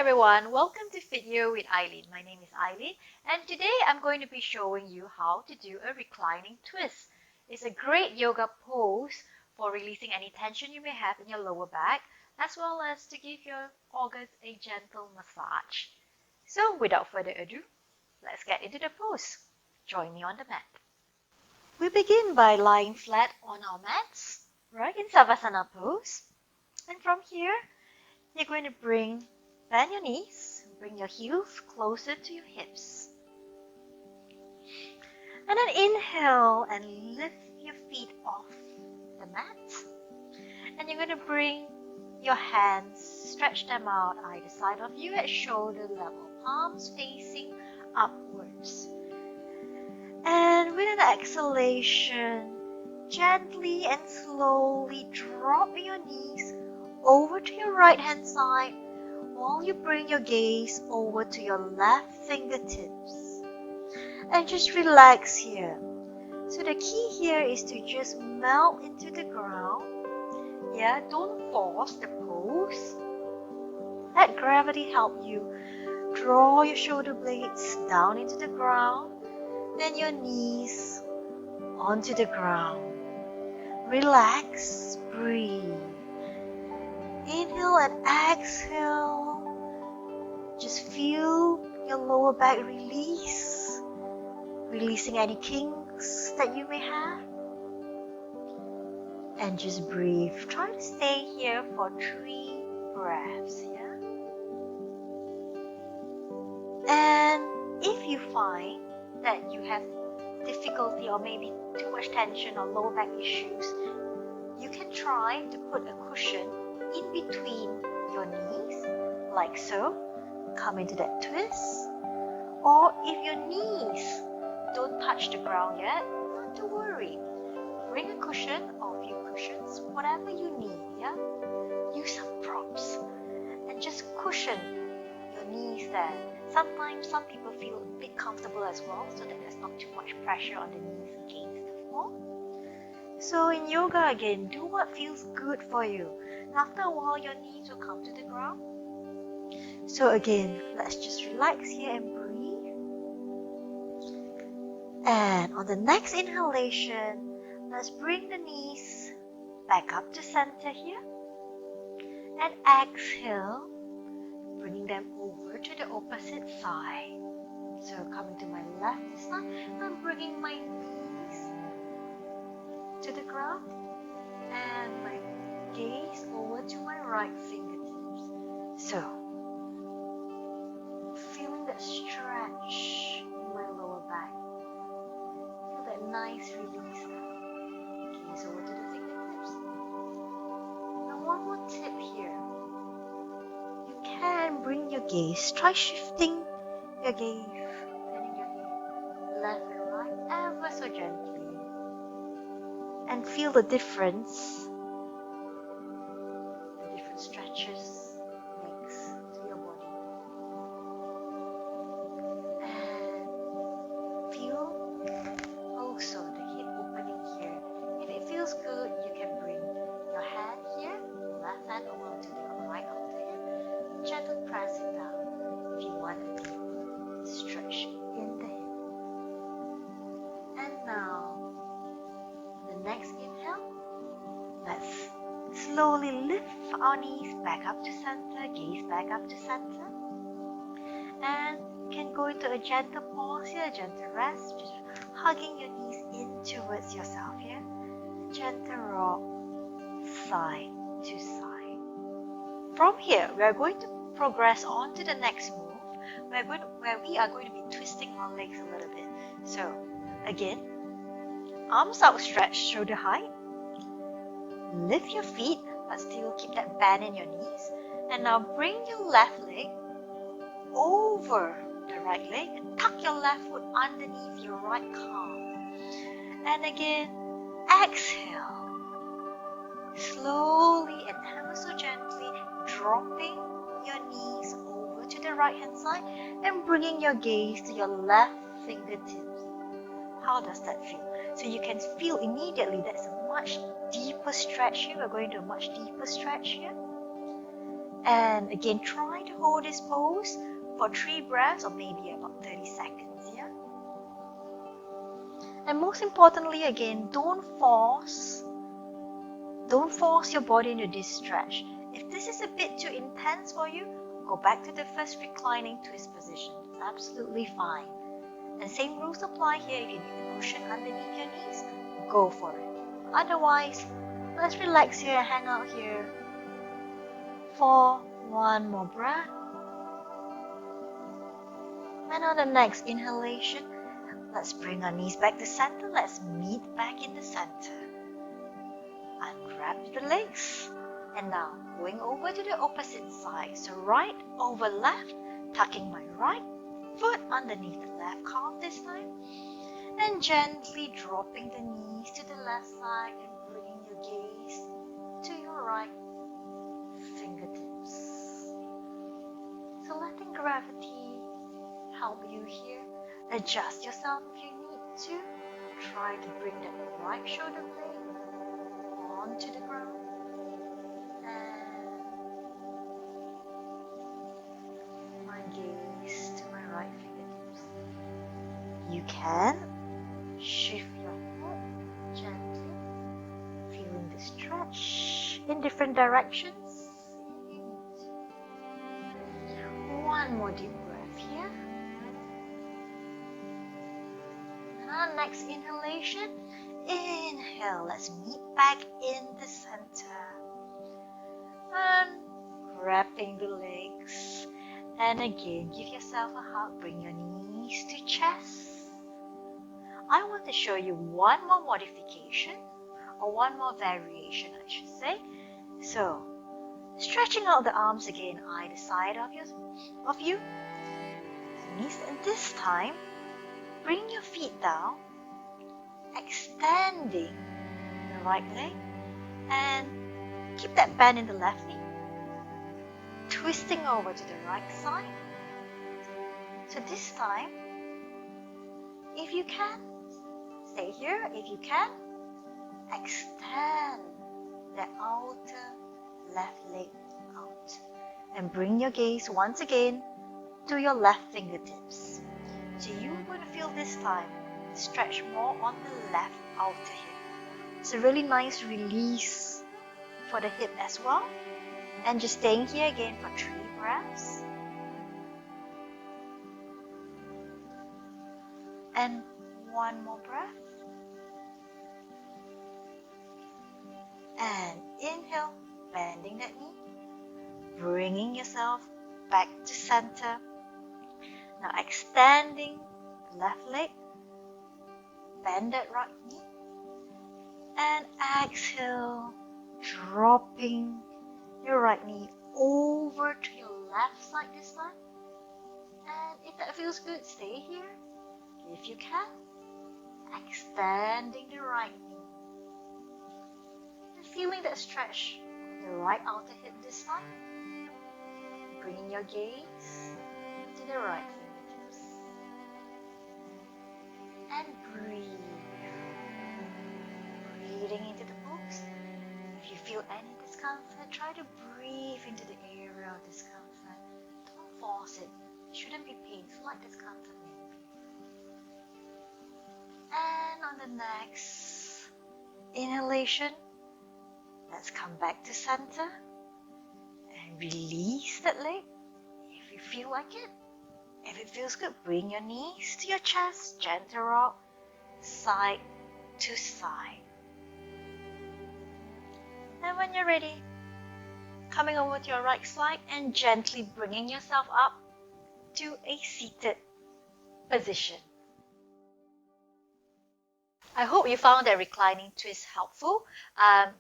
everyone, welcome to Video with Eileen. My name is Eileen and today I'm going to be showing you how to do a reclining twist. It's a great yoga pose for releasing any tension you may have in your lower back as well as to give your organs a gentle massage. So without further ado, let's get into the pose. Join me on the mat. We begin by lying flat on our mats, right, in Savasana pose. And from here, you're going to bend your knees, bring your heels closer to your hips. And then inhale and lift your feet off the mat. And you're going to bring your hands, stretch them out either side of you at shoulder level, palms facing upwards. And with an exhalation, gently and slowly drop your knees over to your right hand side while you bring your gaze over to your left fingertips. And just relax here. So the key here is to just melt into the ground. Yeah, don't force the pose. Let gravity help you draw your shoulder blades down into the ground, then your knees onto the ground. Relax, breathe. Inhale and exhale. Just feel your lower back release, releasing any kinks that you may have. And just breathe. Try to stay here for 3 breaths, yeah? And if you find that you have difficulty or maybe too much tension or lower back issues, you can try to put a cushion in between your knees, like so. Come into that twist. Or if your knees don't touch the ground yet, not to worry. Bring a cushion or a few cushions, whatever you need, yeah? Use some props and just cushion your knees there. Sometimes some people feel a bit comfortable as well, so that there's not too much pressure on the knees against the floor. So in yoga again, do what feels good for you. And after a while, your knees will come to the ground. So again, let's just relax here and breathe. And on the next inhalation, let's bring the knees back up to center here. And exhale, bringing them over to the opposite side. So coming to my left this time, I'm bringing my knees to the ground and my gaze over to my right fingertips. So, feeling that stretch in my lower back. Feel that nice release now. Gaze over to the fingertips. Now one more tip here. You can bring your gaze. Try shifting your gaze, bending your gaze left and right ever so gently. And feel the difference. The different stretches makes to your body. And feel also the hip opening here. If it feels good, you can bring your hand here, left hand over to the right of the hip. Gently press it down if you want a deep stretch in the hip. And now, the next inhale, let's slowly lift our knees back up to center, gaze back up to center. And you can go into a gentle pause here, a gentle rest, just hugging your knees in towards yourself here. Gentle rock, side to side. From here, we are going to progress on to the next move, where we are going to be twisting our legs a little bit. So, again, arms outstretched, shoulder height. Lift your feet, but still keep that bend in your knees. And now bring your left leg over the right leg and tuck your left foot underneath your right calf. And again, exhale. Slowly and ever so gently dropping your knees over to the right hand side and bringing your gaze to your left fingertips. How does that feel? So you can feel immediately that's a much deeper stretch here. We're going to a much deeper stretch here. And again, try to hold this pose for 3 breaths or maybe about 30 seconds here. And most importantly, again, don't force your body into this stretch. If this is a bit too intense for you, go back to the first reclining twist position. It's absolutely fine. And same rules apply here. If you need a cushion underneath your knees, go for it. Otherwise, let's relax here and hang out here for one more breath. And on the next inhalation, let's bring our knees back to center. Let's meet back in the center. Unwrap the legs. And now going over to the opposite side. So right over left, tucking my right foot underneath the left calf this time. And gently dropping the knees to the left side and bringing your gaze to your right fingertips. So letting gravity help you here. Adjust yourself if you need to. Try to bring that right shoulder blade onto the ground. And my gaze to my right fingertips. You can shift your head gently, feeling the stretch in different directions. One more deep breath here. And our next inhalation, inhale. Let's meet back in the center. And wrapping the legs. And again, give yourself a hug. Bring your knees to chest. I want to show you one more modification, or one more variation, I should say. So, stretching out the arms again, either side of you. And this time, bring your feet down, extending the right leg, and keep that bend in the left knee. Twisting over to the right side. So this time, if you can, stay here. If you can, extend the outer left leg out. And bring your gaze once again to your left fingertips. So you're going to feel this time stretch more on the left outer hip. It's a really nice release for the hip as well. And just staying here again for 3 breaths. And one more breath. And inhale, bending that knee. Bringing yourself back to center. Now extending the left leg. Bend that right knee. And exhale, dropping your right knee over to your left side this time. And if that feels good, stay here. If you can, extending the right knee. And feeling that stretch on the right outer hip this time. Bringing your gaze to the right fingertips. And breathe. Breathing into the pose. If you feel any discomfort, try to breathe into the area of discomfort. Don't force it. It shouldn't be painful like discomfort maybe. And on the next inhalation, let's come back to center and release that leg if you feel like it. If it feels good, bring your knees to your chest, gentle rock, side to side. And when you're ready, coming over to your right side and gently bringing yourself up to a seated position. I hope you found that reclining twist helpful.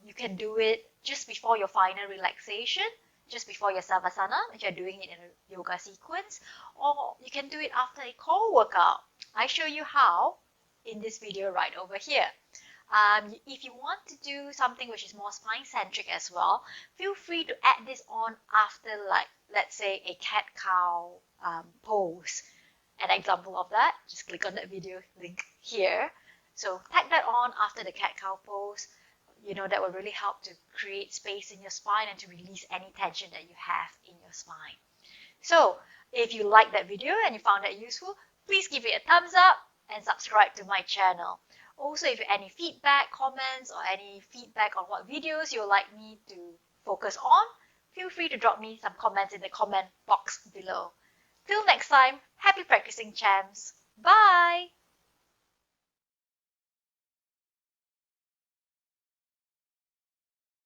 You can do it just before your final relaxation, just before your savasana, if you're doing it in a yoga sequence, or you can do it after a core workout. I show you how in this video right over here. If you want to do something which is more spine-centric as well, feel free to add this on after, like, let's say a cat-cow pose. An example of that, just click on that video link here. So tag that on after the cat-cow pose. You know, that will really help to create space in your spine and to release any tension that you have in your spine. So if you liked that video and you found that useful, please give it a thumbs up and subscribe to my channel. Also, if you have any feedback, comments, or any feedback on what videos you would like me to focus on, feel free to drop me some comments in the comment box below. Till next time, happy practicing, champs. Bye!